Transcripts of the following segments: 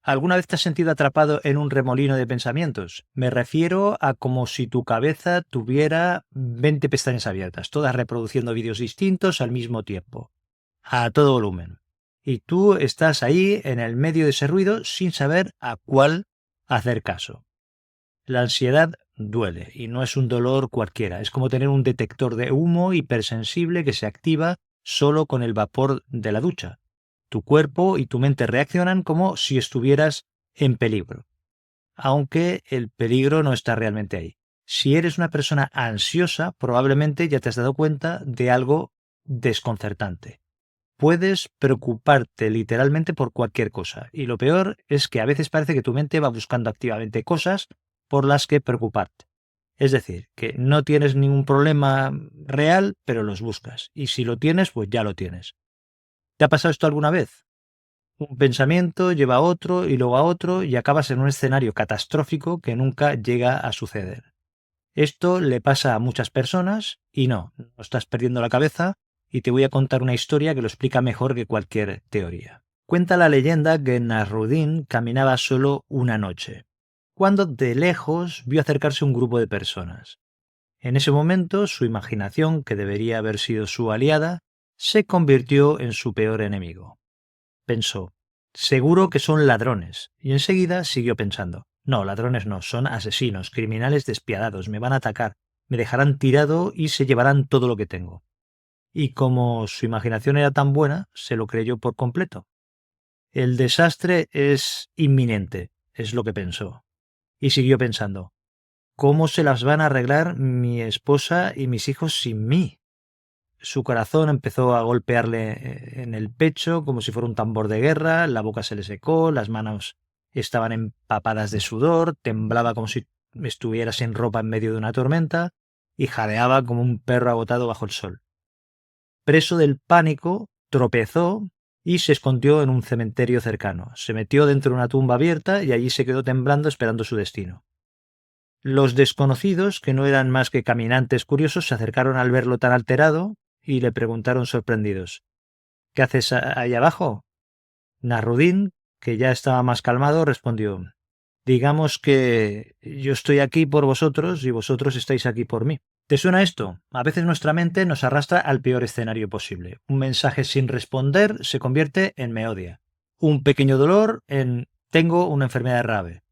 ¿Alguna vez te has sentido atrapado en un remolino de pensamientos? Me refiero a como si tu cabeza tuviera 20 pestañas abiertas, todas reproduciendo vídeos distintos al mismo tiempo, a todo volumen. Y tú estás ahí en el medio de ese ruido sin saber a cuál hacer caso. La ansiedad duele y no es un dolor cualquiera, es como tener un detector de humo hipersensible que se activa solo con el vapor de la ducha. Tu cuerpo y tu mente reaccionan como si estuvieras en peligro, aunque el peligro no está realmente ahí. Si eres una persona ansiosa, probablemente ya te has dado cuenta de algo desconcertante. Puedes preocuparte literalmente por cualquier cosa, y lo peor es que a veces parece que tu mente va buscando activamente cosas por las que preocuparte. Es decir, que no tienes ningún problema real, pero los buscas, y si lo tienes, pues ya lo tienes. ¿Te ha pasado esto alguna vez? Un pensamiento lleva a otro y luego a otro y acabas en un escenario catastrófico que nunca llega a suceder. Esto le pasa a muchas personas y no estás perdiendo la cabeza, y te voy a contar una historia que lo explica mejor que cualquier teoría. Cuenta la leyenda que Nasruddin caminaba solo una noche, cuando de lejos vio acercarse un grupo de personas. En ese momento su imaginación, que debería haber sido su aliada, se convirtió en su peor enemigo. Pensó, seguro que son ladrones, y enseguida siguió pensando, no, ladrones no, son asesinos, criminales despiadados, me van a atacar, me dejarán tirado y se llevarán todo lo que tengo. Y como su imaginación era tan buena, se lo creyó por completo. El desastre es inminente, es lo que pensó. Y siguió pensando, ¿cómo se las van a arreglar mi esposa y mis hijos sin mí? Su corazón empezó a golpearle en el pecho como si fuera un tambor de guerra, la boca se le secó, las manos estaban empapadas de sudor, temblaba como si estuviera sin ropa en medio de una tormenta y jadeaba como un perro agotado bajo el sol. Preso del pánico, tropezó y se escondió en un cementerio cercano. Se metió dentro de una tumba abierta y allí se quedó temblando esperando su destino. Los desconocidos, que no eran más que caminantes curiosos, se acercaron al verlo tan alterado y le preguntaron sorprendidos, ¿qué haces ahí abajo? Nasruddin, que ya estaba más calmado, respondió, digamos que yo estoy aquí por vosotros y vosotros estáis aquí por mí. ¿Te suena esto? A veces nuestra mente nos arrastra al peor escenario posible. Un mensaje sin responder se convierte en me odia. Un pequeño dolor en tengo una enfermedad grave.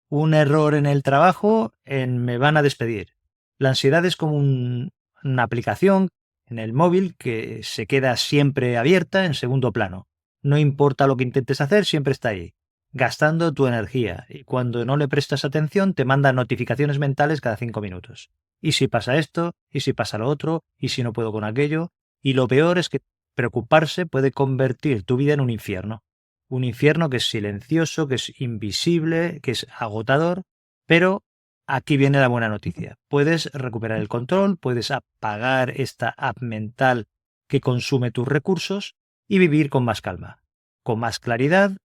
Un error en el trabajo en me van a despedir. La ansiedad es como una aplicación en el móvil que se queda siempre abierta en segundo plano. No importa lo que intentes hacer, siempre está ahí, gastando tu energía, y cuando no le prestas atención te manda notificaciones mentales cada 5 minutos. ¿Y si pasa esto? ¿Y si pasa lo otro? ¿Y si no puedo con aquello? Y lo peor es que preocuparse puede convertir tu vida en un infierno. Un infierno que es silencioso, que es invisible, que es agotador, pero aquí viene la buena noticia. Puedes recuperar el control, puedes apagar esta app mental que consume tus recursos y vivir con más calma, con más claridad,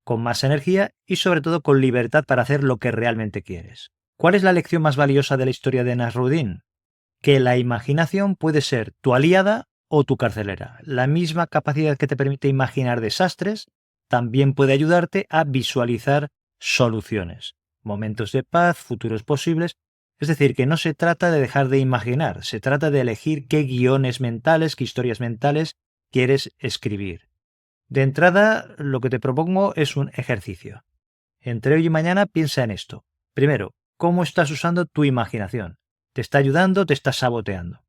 con más energía y sobre todo con libertad para hacer lo que realmente quieres. ¿Cuál es la lección más valiosa de la historia de Nasruddin? Que la imaginación puede ser tu aliada o tu carcelera. La misma capacidad que te permite imaginar desastres también puede ayudarte a visualizar soluciones, momentos de paz, futuros posibles. Es decir, que no se trata de dejar de imaginar, se trata de elegir qué guiones mentales, qué historias mentales quieres escribir. De entrada, lo que te propongo es un ejercicio. Entre hoy y mañana piensa en esto. Primero, ¿cómo estás usando tu imaginación? ¿Te está ayudando o te está saboteando?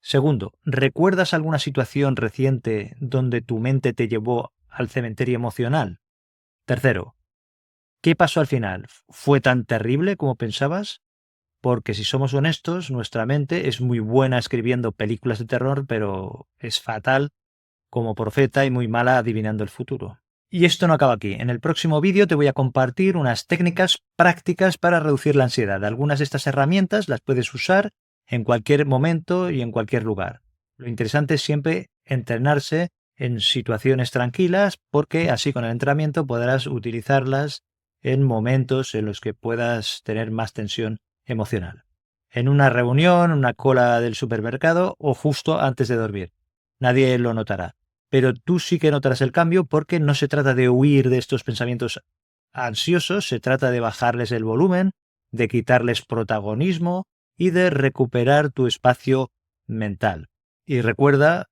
Segundo, ¿recuerdas alguna situación reciente donde tu mente te llevó al cementerio emocional? Tercero, ¿qué pasó al final? ¿Fue tan terrible como pensabas? Porque si somos honestos, nuestra mente es muy buena escribiendo películas de terror, pero es fatal como profeta y muy mala adivinando el futuro. Y esto no acaba aquí. En el próximo vídeo te voy a compartir unas técnicas prácticas para reducir la ansiedad. Algunas de estas herramientas las puedes usar en cualquier momento y en cualquier lugar. Lo interesante es siempre entrenarse en situaciones tranquilas, porque así con el entrenamiento podrás utilizarlas en momentos en los que puedas tener más tensión emocional. En una reunión, una cola del supermercado o justo antes de dormir. Nadie lo notará. Pero tú sí que notarás el cambio, porque no se trata de huir de estos pensamientos ansiosos se trata de bajarles el volumen, de quitarles protagonismo y de recuperar tu espacio mental. Y recuerda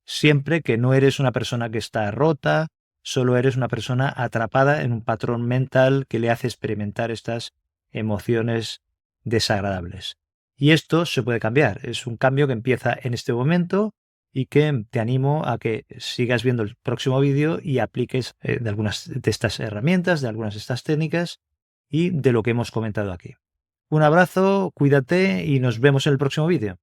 siempre que no eres una persona que está rota, solo eres una persona atrapada en un patrón mental que le hace experimentar estas emociones desagradables. Y esto se puede cambiar, es un cambio que empieza en este momento y que te animo a que sigas viendo el próximo vídeo y apliques de algunas de estas herramientas, de algunas de estas técnicas y de lo que hemos comentado aquí. Un abrazo, cuídate y nos vemos en el próximo vídeo.